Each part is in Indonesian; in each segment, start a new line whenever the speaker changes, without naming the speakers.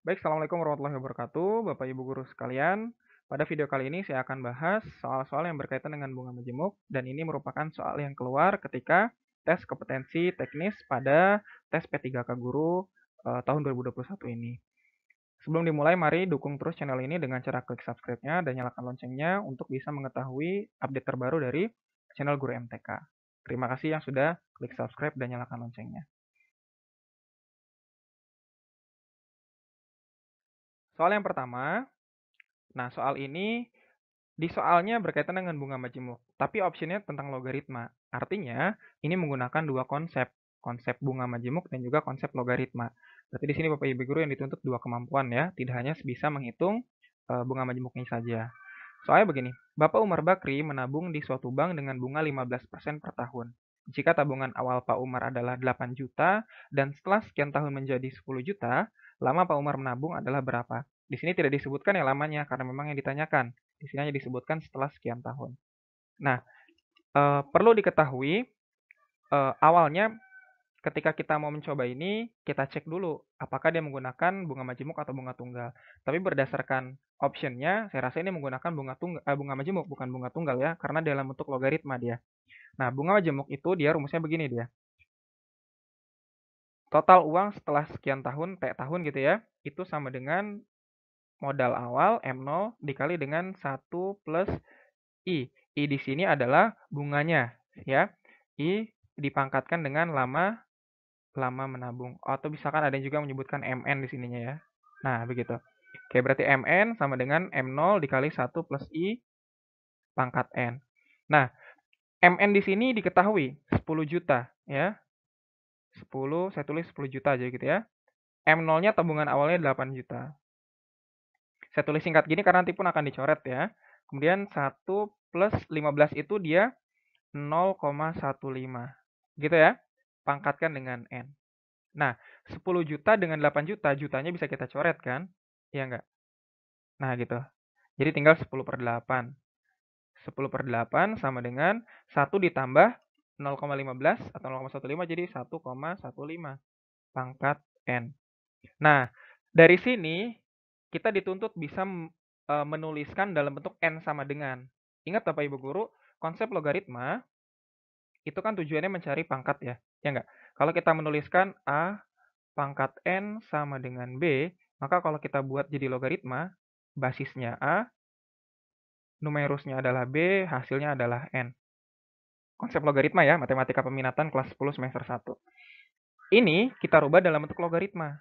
Baik, Assalamualaikum warahmatullahi wabarakatuh, Bapak Ibu guru sekalian. Pada video kali ini saya akan bahas soal-soal yang berkaitan dengan bunga majemuk, dan ini merupakan soal yang keluar ketika tes kompetensi teknis pada tes P3K Guru tahun 2021 ini. Sebelum dimulai, mari dukung terus channel ini dengan cara klik subscribe-nya dan nyalakan loncengnya untuk bisa mengetahui update terbaru dari channel Guru MTK. Terima kasih yang sudah klik subscribe dan nyalakan loncengnya. Soal yang pertama, nah soal ini di soalnya berkaitan dengan bunga majemuk, tapi optionnya tentang logaritma. Artinya, ini menggunakan dua konsep, konsep bunga majemuk dan juga konsep logaritma. Berarti di sini Bapak Ibu guru yang dituntut dua kemampuan ya, tidak hanya bisa menghitung bunga majemuknya saja. Soalnya begini, Bapak Umar Bakri menabung di suatu bank dengan bunga 15% per tahun. Jika tabungan awal Pak Umar adalah 8 juta dan setelah sekian tahun menjadi 10 juta, lama Pak Umar menabung adalah berapa? Di sini tidak disebutkan yang lamanya karena memang yang ditanyakan. Di sini hanya disebutkan setelah sekian tahun. Nah, perlu diketahui awalnya ketika kita mau mencoba ini, kita cek dulu apakah dia menggunakan bunga majemuk atau bunga tunggal. Tapi berdasarkan optionnya, saya rasa ini menggunakan bunga majemuk, bukan bunga tunggal ya, karena dalam bentuk logaritma dia. Nah, bunga majemuk itu dia rumusnya begini dia. Total uang setelah sekian tahun, T tahun gitu ya, itu sama dengan modal awal M0 dikali dengan 1 plus I. I di sini adalah bunganya ya. I dipangkatkan dengan lama menabung. Atau misalkan ada yang juga menyebutkan MN di sininya ya. Nah, begitu. Oke, berarti MN sama dengan M0 dikali 1 plus I pangkat N. Nah, MN di sini diketahui 10 juta ya. 10, saya tulis 10 juta aja gitu ya. M0-nya tabungan awalnya 8 juta. Saya tulis singkat gini karena nanti pun akan dicoret ya. Kemudian 1 plus 15 itu dia 0,15. Gitu ya. Pangkatkan dengan N. Nah, 10 juta dengan 8 juta, jutanya bisa kita coret kan? Iya nggak? Nah, gitu. Jadi tinggal 10 per 8. 10 per 8 sama dengan 1 ditambah 0,15 atau 0,15 jadi 1,15 pangkat N. Nah, dari sini kita dituntut bisa menuliskan dalam bentuk N sama dengan. Ingat Bapak Ibu Guru, konsep logaritma itu kan tujuannya mencari pangkat ya, ya nggak? Kalau kita menuliskan A pangkat N sama dengan B, maka kalau kita buat jadi logaritma, basisnya A, numerusnya adalah B, hasilnya adalah N. Konsep logaritma ya, matematika peminatan kelas 10 semester 1. Ini kita rubah dalam bentuk logaritma.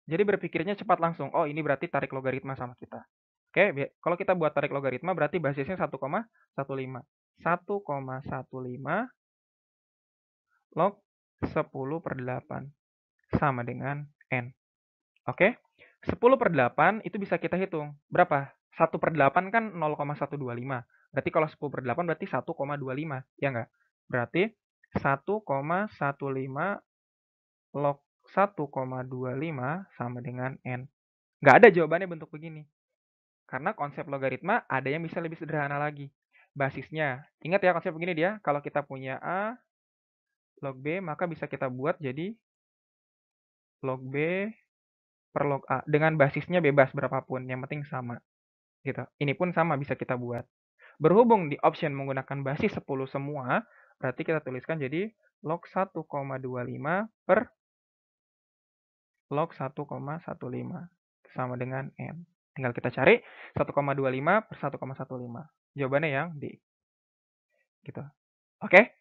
Jadi berpikirnya cepat langsung, oh ini berarti tarik logaritma sama kita. Oke, kalau kita buat tarik logaritma berarti basisnya 1,15. 1,15 log 10 per 8 sama dengan N. Oke, 10 per 8 itu bisa kita hitung. Berapa? 1 per 8 kan 0,125. Berarti kalau 10 per 8 berarti 1,25. Ya nggak? Berarti 1,15 log 1,25 sama dengan N. Nggak ada jawabannya bentuk begini. Karena konsep logaritma ada yang bisa lebih sederhana lagi. Basisnya, ingat ya konsep begini dia, kalau kita punya A log B, maka bisa kita buat jadi log B per log A. Dengan basisnya bebas berapapun, yang penting sama. Gitu. Ini pun sama bisa kita buat. Berhubung di option menggunakan basis 10 semua, berarti kita tuliskan jadi log 1,25 per log 1,15 sama dengan N. Tinggal kita cari 1,25 per 1,15. Jawabannya yang D. Gitu. Oke?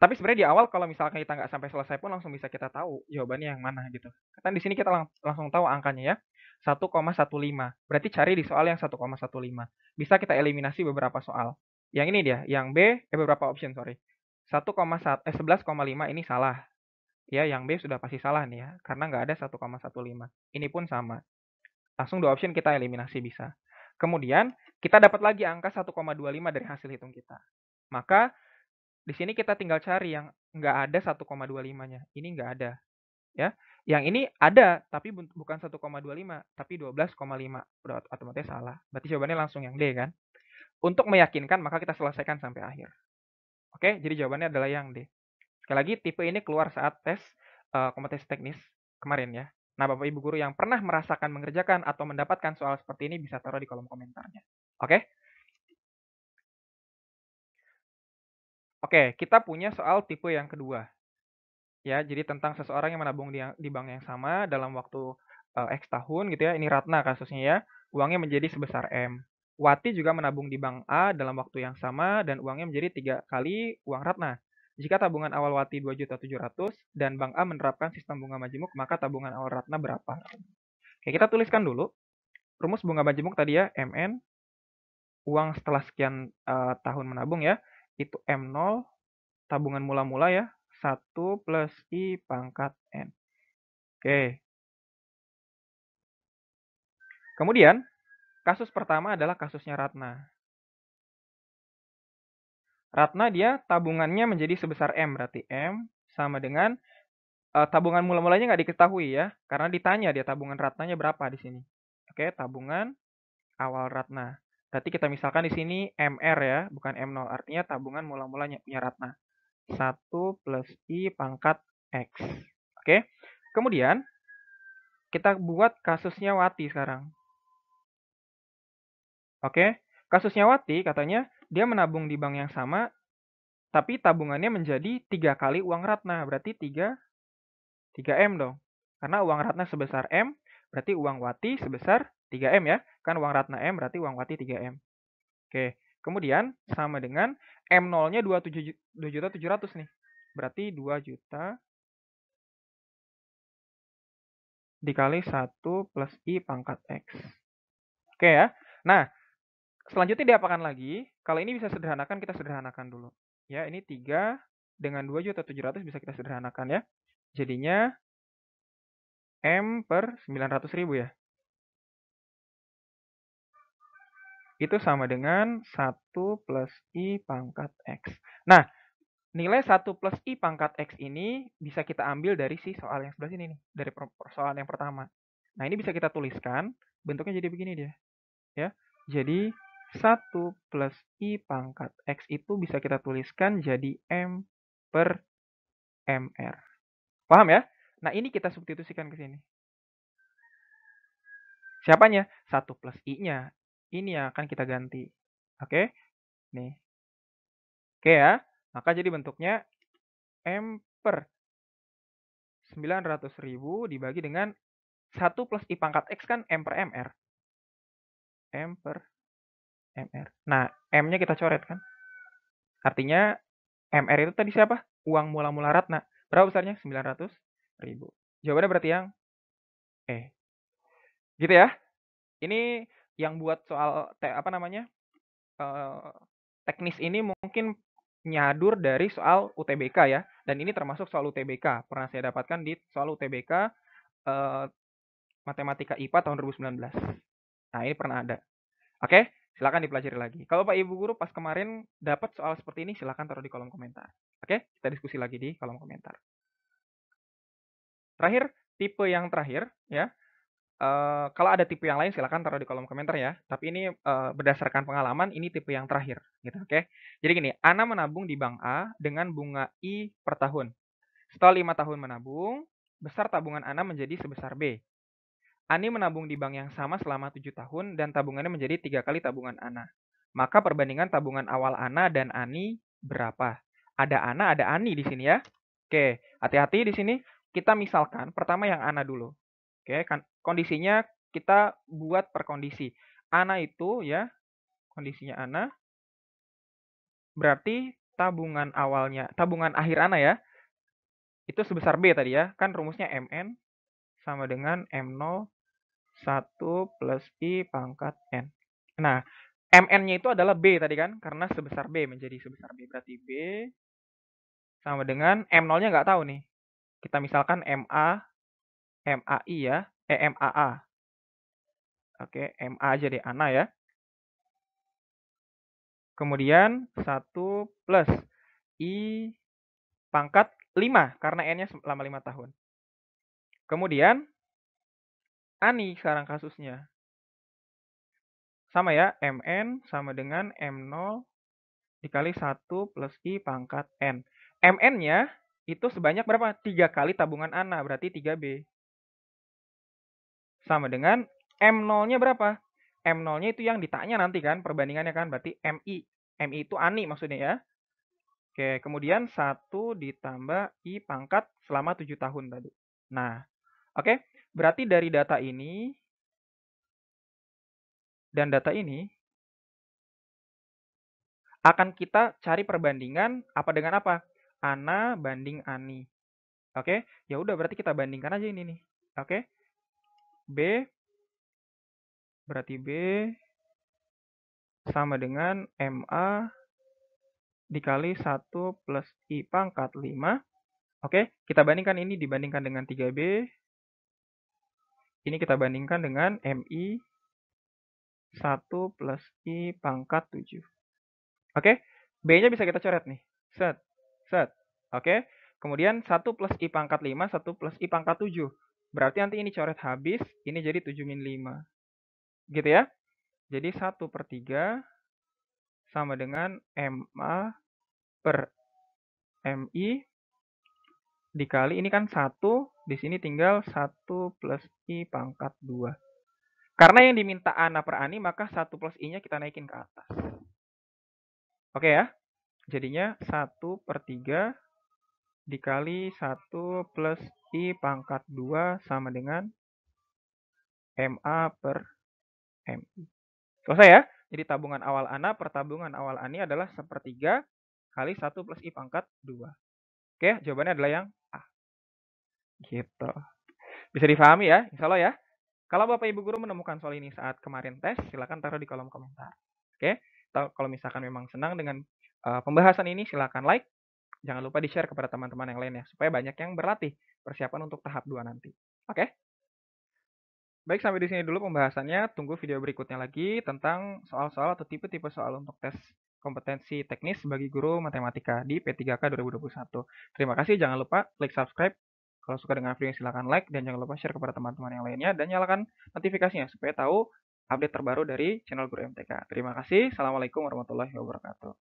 Tapi sebenarnya di awal kalau misalkan kita nggak sampai selesai pun langsung bisa kita tahu jawabannya yang mana gitu. Kan di sini kita langsung tahu angkanya ya. 1,15. Berarti cari di soal yang 1,15. Bisa kita eliminasi beberapa soal. Yang ini dia, yang B, beberapa option, sorry. 11,5 ini salah. Ya, yang B sudah pasti salah nih ya, karena nggak ada 1,15. Ini pun sama. Langsung dua option kita eliminasi bisa. Kemudian, kita dapat lagi angka 1,25 dari hasil hitung kita. Maka, di sini kita tinggal cari yang nggak ada 1,25-nya. Ini nggak ada. Ya. Yang ini ada, tapi bukan 1,25, tapi 12,5. Otomatis salah. Berarti jawabannya langsung yang D kan? Untuk meyakinkan, maka kita selesaikan sampai akhir. Oke, jadi jawabannya adalah yang D. Sekali lagi, tipe ini keluar saat tes kompetensi teknis kemarin ya. Nah, Bapak Ibu guru yang pernah merasakan mengerjakan atau mendapatkan soal seperti ini bisa taruh di kolom komentarnya. Oke? Oke, kita punya soal tipe yang kedua. Ya, jadi tentang seseorang yang menabung di bank yang sama dalam waktu, X tahun gitu ya, ini Ratna kasusnya ya, uangnya menjadi sebesar M. Wati juga menabung di bank A dalam waktu yang sama dan uangnya menjadi 3 kali uang Ratna. Jika tabungan awal Wati 2.700.000 dan bank A menerapkan sistem bunga majemuk, maka tabungan awal Ratna berapa? Oke, kita tuliskan dulu rumus bunga majemuk tadi ya, MN, uang setelah sekian, tahun menabung ya, itu M0, tabungan mula-mula ya, 1 plus I pangkat N. Oke. Kemudian, kasus pertama adalah kasusnya Ratna. Ratna dia tabungannya menjadi sebesar M, berarti M sama dengan tabungan mula-mulanya nggak diketahui ya, karena ditanya dia tabungan Ratnanya berapa di sini. Oke, tabungan awal Ratna. Berarti kita misalkan di sini MR ya, bukan M0. Artinya tabungan mula-mulanya punya Ratna. 1 plus I pangkat X. Oke. Kemudian, kita buat kasusnya Wati sekarang. Oke. Kasusnya Wati katanya dia menabung di bank yang sama, tapi tabungannya menjadi 3 kali uang Ratna. Berarti 3M dong. Karena uang Ratna sebesar M, berarti uang Wati sebesar 3M ya. Kan uang Ratna M, berarti uang Wati 3M. Oke. Kemudian sama dengan M0-nya 2.700.000 nih. Berarti 2 juta dikali 1 plus I pangkat X. Oke ya. Nah, selanjutnya diapakan lagi? Kalau ini bisa sederhanakan, kita sederhanakan dulu. Ya, ini 3 dengan 2.700.000 bisa kita sederhanakan ya. Jadinya M per 900.000 ya. Itu sama dengan 1 plus I pangkat X. Nah, nilai 1 plus I pangkat X ini bisa kita ambil dari si soal yang sebelah sini nih. Dari persoalan yang pertama. Nah, ini bisa kita tuliskan. Bentuknya jadi begini dia. Ya. Jadi 1 plus I pangkat X itu bisa kita tuliskan jadi M per MR. Paham ya? Nah, ini kita substitusikan ke sini. Siapanya? 1 plus I-nya. Ini yang akan kita ganti. Oke? Nih. Oke ya. Maka jadi bentuknya M per 900.000 dibagi dengan 1 plus I pangkat X kan M per MR. M per MR. Nah, M-nya kita coret kan. Artinya MR itu tadi siapa? Uang mula-mula Ratna. Berapa besarnya? 900.000. Jawabannya berarti yang E. Gitu ya. Ini yang buat soal apa namanya? Teknis ini mungkin nyadur dari soal UTBK ya. Dan ini termasuk soal UTBK. Pernah saya dapatkan di soal UTBK Matematika IPA tahun 2019. Nah, ini pernah ada. Oke, silakan dipelajari lagi. Kalau Pak Ibu Guru pas kemarin dapat soal seperti ini, silakan taruh di kolom komentar. Oke, kita diskusi lagi di kolom komentar. Terakhir, tipe yang terakhir ya. Kalau ada tipe yang lain silakan taruh di kolom komentar ya. Tapi ini berdasarkan pengalaman ini tipe yang terakhir gitu, oke. Jadi gini, Ana menabung di bank A dengan bunga I per tahun. Setelah 5 tahun menabung, besar tabungan Ana menjadi sebesar B. Ani menabung di bank yang sama selama 7 tahun dan tabungannya menjadi 3 kali tabungan Ana. Maka perbandingan tabungan awal Ana dan Ani berapa? Ada Ana, ada Ani di sini ya. Oke, hati-hati di sini. Kita misalkan pertama yang Ana dulu. Oke, kan kondisinya kita buat per kondisi. Ana itu ya, kondisinya Ana berarti tabungan awalnya, tabungan akhir Ana ya, itu sebesar B tadi ya. Kan rumusnya MN sama dengan M0 1 plus I pangkat N. Nah, MN-nya itu adalah B tadi kan, karena sebesar B menjadi sebesar B. Berarti B sama dengan M0-nya nggak tahu nih. Kita misalkan MA, MAI ya, MAA. Oke, MA aja deh, Ana ya. Kemudian 1 plus I pangkat 5, karena N-nya selama 5 tahun. Kemudian, Ani sekarang kasusnya. Sama ya, MN sama dengan M0 dikali 1 plus I pangkat N. MN-nya itu sebanyak berapa? 3 kali tabungan Ana, berarti 3B. sama dengan M0-nya berapa? M0-nya itu yang ditanya nanti kan, perbandingannya kan, berarti MI. MI itu ani maksudnya ya. Oke, kemudian 1 ditambah I pangkat selama 7 tahun tadi. Nah, oke, berarti dari data ini dan data ini akan kita cari perbandingan apa dengan apa? Ana banding Ani. Oke, ya udah berarti kita bandingkan aja ini nih. Oke, B berarti B sama dengan MA dikali 1 plus I pangkat 5. Oke, kita bandingkan ini dibandingkan dengan 3B. Ini kita bandingkan dengan MI 1 plus I pangkat 7. Oke, B-nya bisa kita coret nih. Set, set. Oke, kemudian 1 plus I pangkat 5, 1 plus I pangkat 7. Berarti nanti ini coret habis, ini jadi 7 min 5. Gitu ya. Jadi 1/3 sama dengan MA per MI dikali, ini kan 1, di sini tinggal 1 plus I pangkat 2. Karena yang diminta Ana per Ani, maka 1 plus I-nya kita naikin ke atas. Oke ya, jadinya 1/3 dikali 1 plus I pangkat 2 sama dengan MA per MI. Selesai ya? Jadi tabungan awal Ana per tabungan awal Ani adalah 1/3 kali 1 plus I pangkat 2. Oke, jawabannya adalah yang A. Gitu. Bisa difahami ya, insya Allah ya. Kalau Bapak Ibu Guru menemukan soal ini saat kemarin tes, silakan taruh di kolom komentar. Oke, kalau misalkan memang senang dengan pembahasan ini, silakan like. Jangan lupa di-share kepada teman-teman yang lainnya, supaya banyak yang berlatih persiapan untuk tahap 2 nanti. Oke? Baik, sampai di sini dulu pembahasannya. Tunggu video berikutnya lagi tentang soal-soal atau tipe-tipe soal untuk tes kompetensi teknis bagi guru matematika di P3K 2021. Terima kasih, jangan lupa klik subscribe. Kalau suka dengan video ini silahkan like, dan jangan lupa share kepada teman-teman yang lainnya, dan nyalakan notifikasinya supaya tahu update terbaru dari channel Guru MTK. Terima kasih, Assalamualaikum warahmatullahi wabarakatuh.